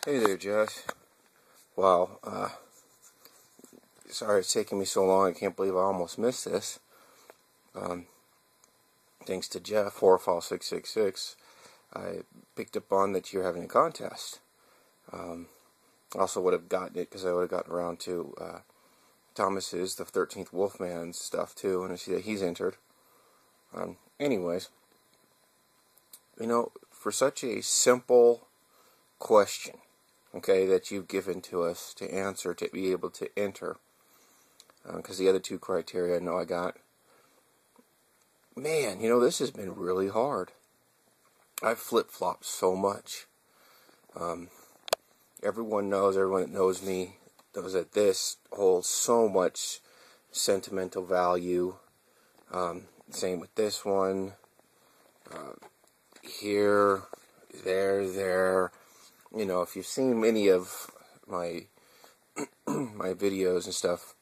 Hey there, Jess. Wow, sorry it's taking me so long. I can't believe I almost missed this. Thanks to Jeff, 4fall666, I picked up on that you're having a contest. Also would have gotten it because I would have gotten around to Thomas's, the 13th Wolfman stuff too, and I see that he's entered. Anyways, for such a simple question, okay, that you've given to us to answer, to be able to enter, because the other two criteria I know I got, man, this has been really hard. I've flip-flopped so much. Everyone that knows me knows that this holds so much sentimental value. Same with this one. Here, there. If you've seen many of my my videos and stuff,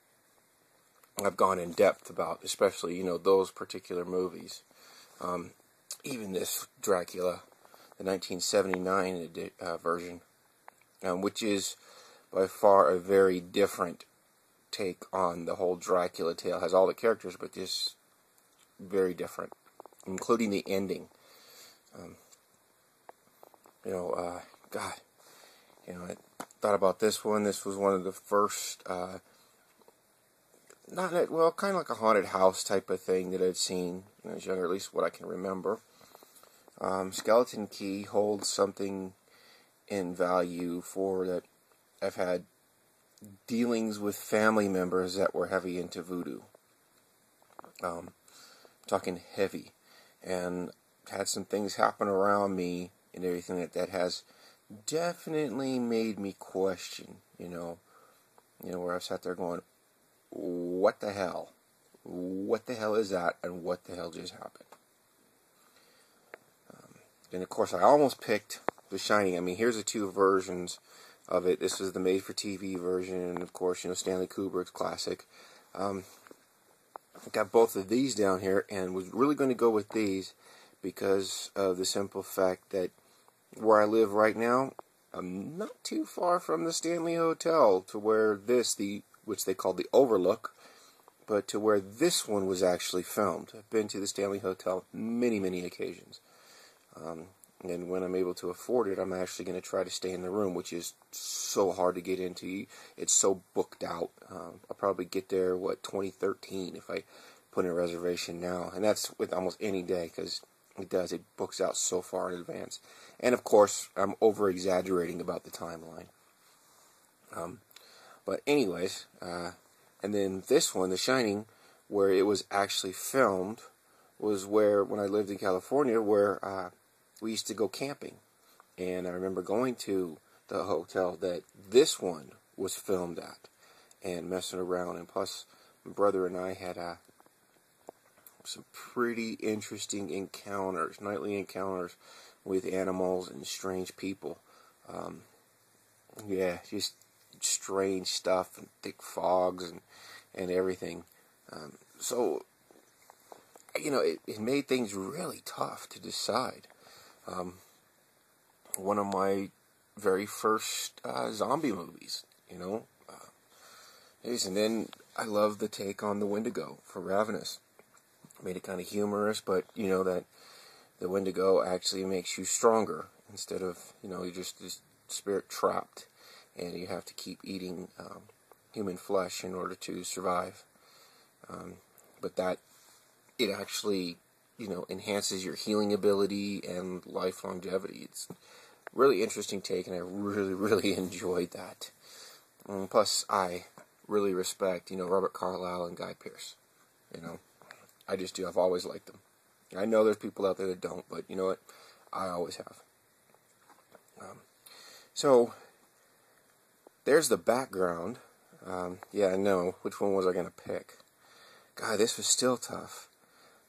I've gone in depth about, especially, those particular movies. Even this Dracula, the 1979 version, which is by far a very different take on the whole Dracula tale. It has all the characters, but just very different, including the ending. God, I thought about this one. This was one of the first, kind of like a haunted house type of thing that I'd seen when I was younger, at least what I can remember. Skeleton Key holds something in value for that. I've had dealings with family members that were heavy into voodoo. Talking heavy, and had some things happen around me and everything that has definitely made me question, where I've sat there going, what the hell? What the hell is that, and what the hell just happened? And of course, I almost picked The Shining. I mean, here's the two versions of it. This is the made-for-TV version, and of course, Stanley Kubrick's classic. I got both of these down here, and was really going to go with these because of the simple fact that where I live right now, I'm not too far from the Stanley Hotel to where which they call the Overlook, but to where this one was actually filmed. I've been to the Stanley Hotel many, many occasions. And when I'm able to afford it, I'm actually going to try to stay in the room, which is so hard to get into. It's so booked out. I'll probably get there, 2013 if I put in a reservation now. And that's with almost any day, because it books out so far in advance. And of course, I'm over-exaggerating about the timeline. But anyways, and then this one, The Shining, where it was actually filmed, was where, when I lived in California, where we used to go camping. And I remember going to the hotel that this one was filmed at and messing around. And plus, my brother and I had some pretty interesting encounters, nightly encounters with animals and strange people. Just strange stuff and thick fogs and everything. So, it made things really tough to decide. One of my very first zombie movies, and then I love the take on the Wendigo for Ravenous. Made it kind of humorous, but that the Wendigo actually makes you stronger instead of, you're just this spirit trapped and you have to keep eating human flesh in order to survive. But that it actually, enhances your healing ability and life longevity. It's really interesting take, and I really, really enjoyed that. Plus, I really respect, Robert Carlyle and Guy Pearce. I just do. I've always liked them. I know there's people out there that don't, but you know what? I always have. So, there's the background. I know. Which one was I going to pick? God, this was still tough.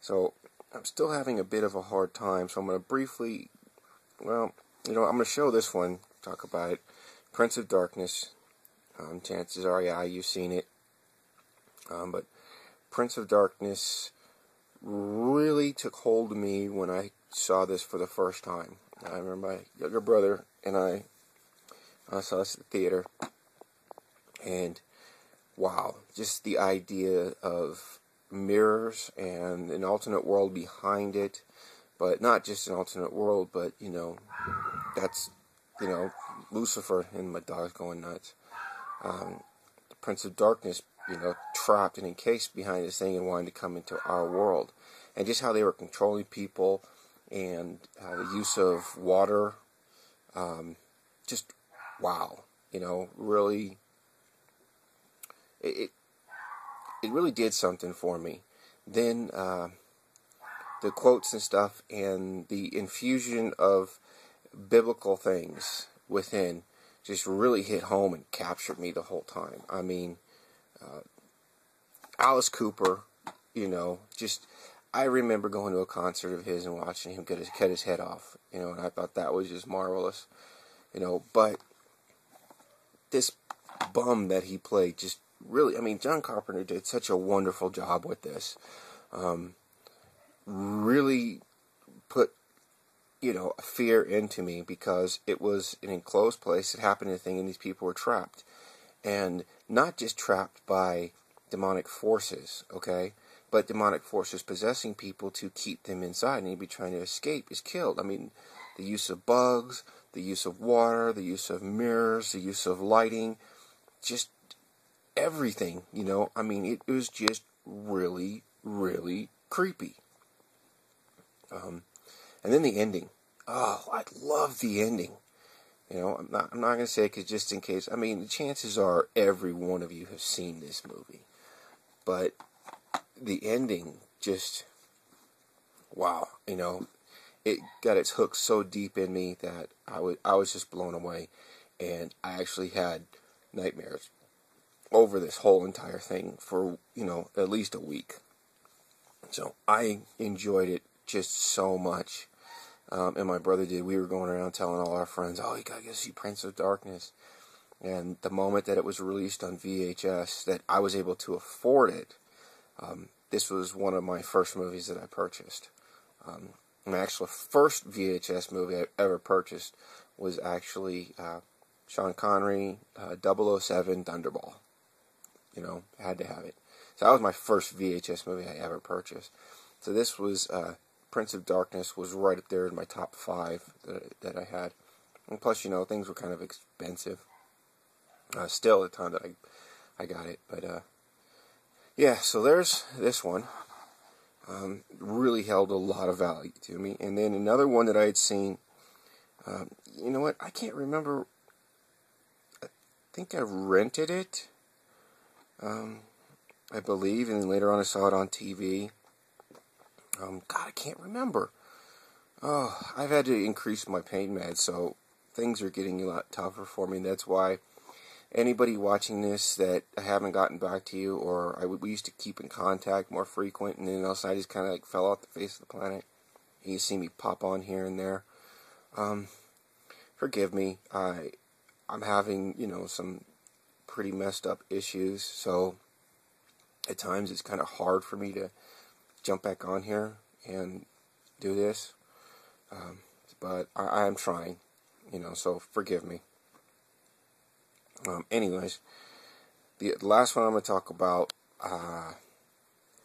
So, I'm still having a bit of a hard time, so I'm going to briefly, I'm going to show this one, talk about it. Prince of Darkness. Chances are, you've seen it. But Prince of Darkness really took hold of me when I saw this for the first time. I remember my younger brother and I I saw this at the theater, and wow, just the idea of mirrors and an alternate world behind it, but not just an alternate world, but, that's, Lucifer, and my dog's going nuts. The Prince of Darkness, trapped and encased behind this thing and wanting to come into our world. And just how they were controlling people, and the use of water, just wow, really, it really did something for me. Then the quotes and stuff, and the infusion of biblical things within just really hit home and captured me the whole time. I mean, Alice Cooper, I remember going to a concert of his and watching him cut his head off, and I thought that was just marvelous, but this bum that he played just really, John Carpenter did such a wonderful job with this. Really put, a fear into me, because it was an enclosed place. It happened in a thing, and these people were trapped. And not just trapped by demonic forces, okay? But demonic forces possessing people to keep them inside, and anybody trying to escape is killed. The use of bugs, the use of water, the use of mirrors, the use of lighting, just everything, it was just really, really creepy. And then the ending. Oh, I love the ending. I'm not going to say it, because just in case, the chances are every one of you have seen this movie. But the ending, just, wow, it got its hook so deep in me that I was just blown away. And I actually had nightmares over this whole entire thing for, at least a week. So I enjoyed it just so much. And my brother did. We were going around telling all our friends, oh, you gotta go see Prince of Darkness. And the moment that it was released on VHS, that I was able to afford it, this was one of my first movies that I purchased. My actual first VHS movie I ever purchased was actually Sean Connery, 007 Thunderball. I had to have it. So that was my first VHS movie I ever purchased. So this was, Prince of Darkness was right up there in my top 5 that I had. And plus, things were kind of expensive. Still at the time that I got it. But, yeah, so there's this one. Really held a lot of value to me. And then another one that I had seen, you know what, I can't remember. I think I rented it, I believe, and then later on I saw it on TV. God, I can't remember. Oh, I've had to increase my pain meds, so things are getting a lot tougher for me. That's why anybody watching this that I haven't gotten back to you, or we used to keep in contact more frequent, and then else I just kind of fell off the face of the planet. And you see me pop on here and there. Forgive me. I'm having, some pretty messed up issues, so at times it's kind of hard for me to jump back on here and do this, but I am trying, so forgive me. Anyways, the last one I'm going to talk about, I'm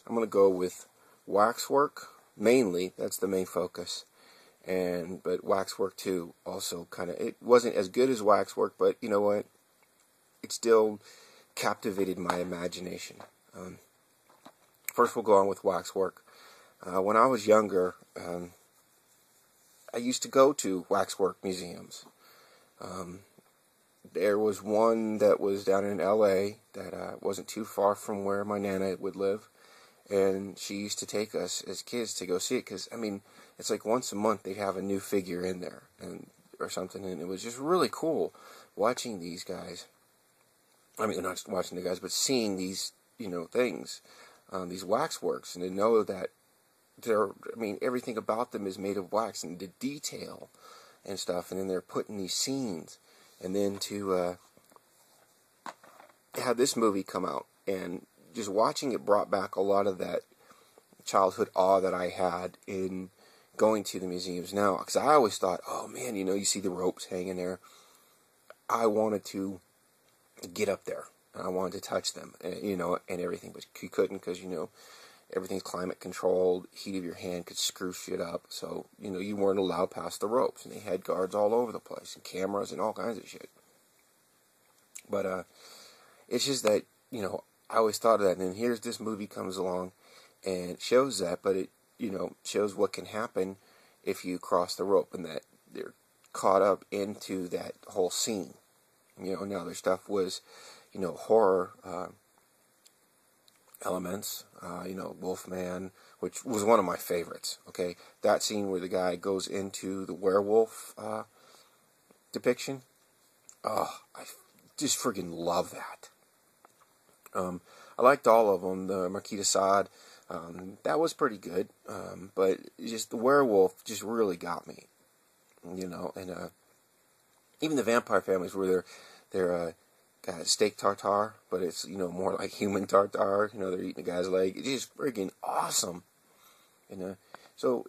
going to go with waxwork, mainly. That's the main focus, but waxwork too, also kind of, it wasn't as good as waxwork, but you know what, it still captivated my imagination. First, we'll go on with waxwork. When I was younger, I used to go to waxwork museums. There was one that was down in L.A. that wasn't too far from where my Nana would live, and she used to take us as kids to go see it, because, it's like once a month they'd have a new figure in there, or something, and it was just really cool watching these guys. Not just watching the guys, but seeing these, things, these waxworks, and to know that everything about them is made of wax, and the detail and stuff, and then they're put in these scenes, and then to have this movie come out, and just watching it brought back a lot of that childhood awe that I had in going to the museums now, because I always thought, oh man, you see the ropes hanging there. I wanted to get up there. And I wanted to touch them, and everything, but you couldn't because, everything's climate controlled. Heat of your hand could screw shit up. So, you weren't allowed past the ropes. And they had guards all over the place and cameras and all kinds of shit. But it's just that, I always thought of that. And then here's this movie comes along and shows that, but it, shows what can happen if you cross the rope and that they're caught up into that whole scene. Now their stuff was, horror elements, Wolfman, which was one of my favorites, okay? That scene where the guy goes into the werewolf depiction, I just friggin' love that. I liked all of them. The Marquis de Sade, that was pretty good, but just the werewolf just really got me, and even the vampire families where they're got steak tartare, but it's, more like human tartare. They're eating a guy's leg. It's just friggin' awesome. So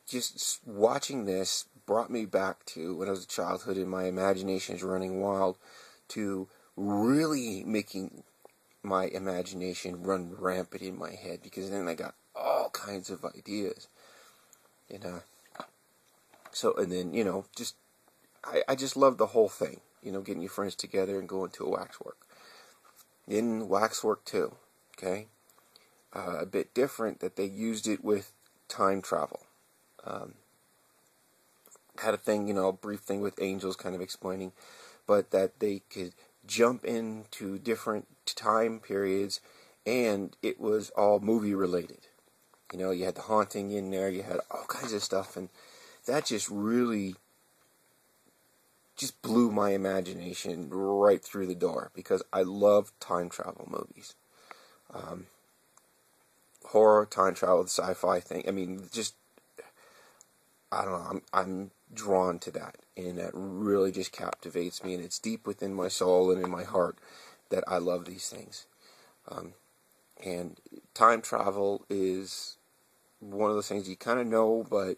just watching this brought me back to when I was a childhood and my imagination is running wild, to really making my imagination run rampant in my head, because then I got all kinds of ideas. So, and then, I just love the whole thing. Getting your friends together and going to a waxwork. In waxwork too, okay? A bit different that they used it with time travel. Had a thing, a brief thing with angels kind of explaining, but that they could jump into different time periods, and it was all movie related. You had the haunting in there, you had all kinds of stuff, and that just really just blew my imagination right through the door, because I love time travel movies. Horror, time travel, the sci-fi thing. I mean, just, I don't know, I'm drawn to that, and that really just captivates me, and it's deep within my soul and in my heart that I love these things. And time travel is one of those things you kind of know, but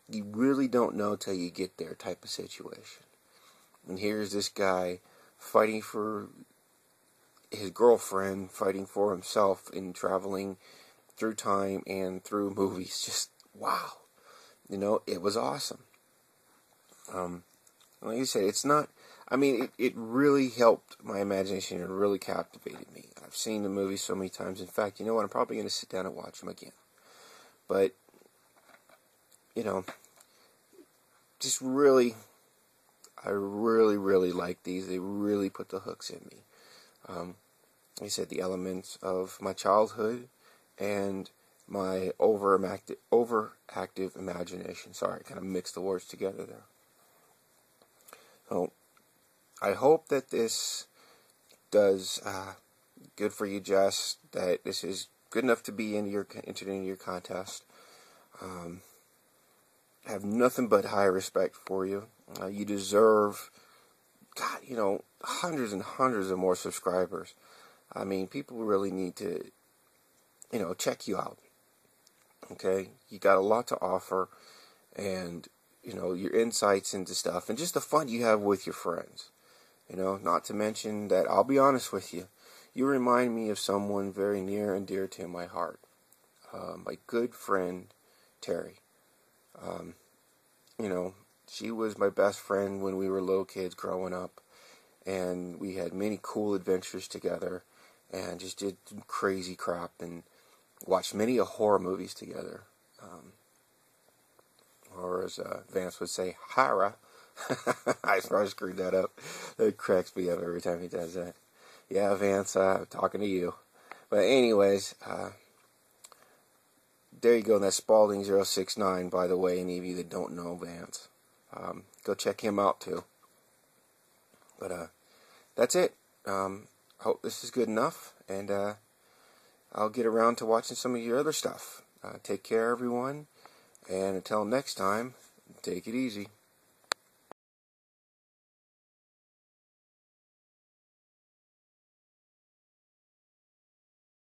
you really don't know till you get there type of situation. And here's this guy fighting for his girlfriend, fighting for himself, and traveling through time and through movies. Just, wow. It was awesome. Like I said, it's not, it really helped my imagination and really captivated me. I've seen the movie so many times. In fact, I'm probably going to sit down and watch them again. But, just really, I really, really like these. They really put the hooks in me. Like I said, the elements of my childhood and my overactive imagination. Sorry, I kind of mixed the words together there. So, I hope that this does good for you, Jess, that this is good enough to be entered into your contest. I have nothing but high respect for you. You deserve, God, hundreds and hundreds of more subscribers. People really need to, check you out. Okay? You got a lot to offer, and, your insights into stuff, and just the fun you have with your friends. Not to mention that, I'll be honest with you, you remind me of someone very near and dear to my heart. My good friend, Terry. She was my best friend when we were little kids growing up, and we had many cool adventures together, and just did crazy crap, and watched many horror movies together. Or as Vance would say, horror. I probably screwed that up. It cracks me up every time he does that. Yeah, Vance, I'm talking to you. But anyways, there you go. That's Spalding 069, by the way, any of you that don't know Vance. Go check him out, too. But, that's it. Hope this is good enough, and, I'll get around to watching some of your other stuff. Take care, everyone, and until next time, take it easy.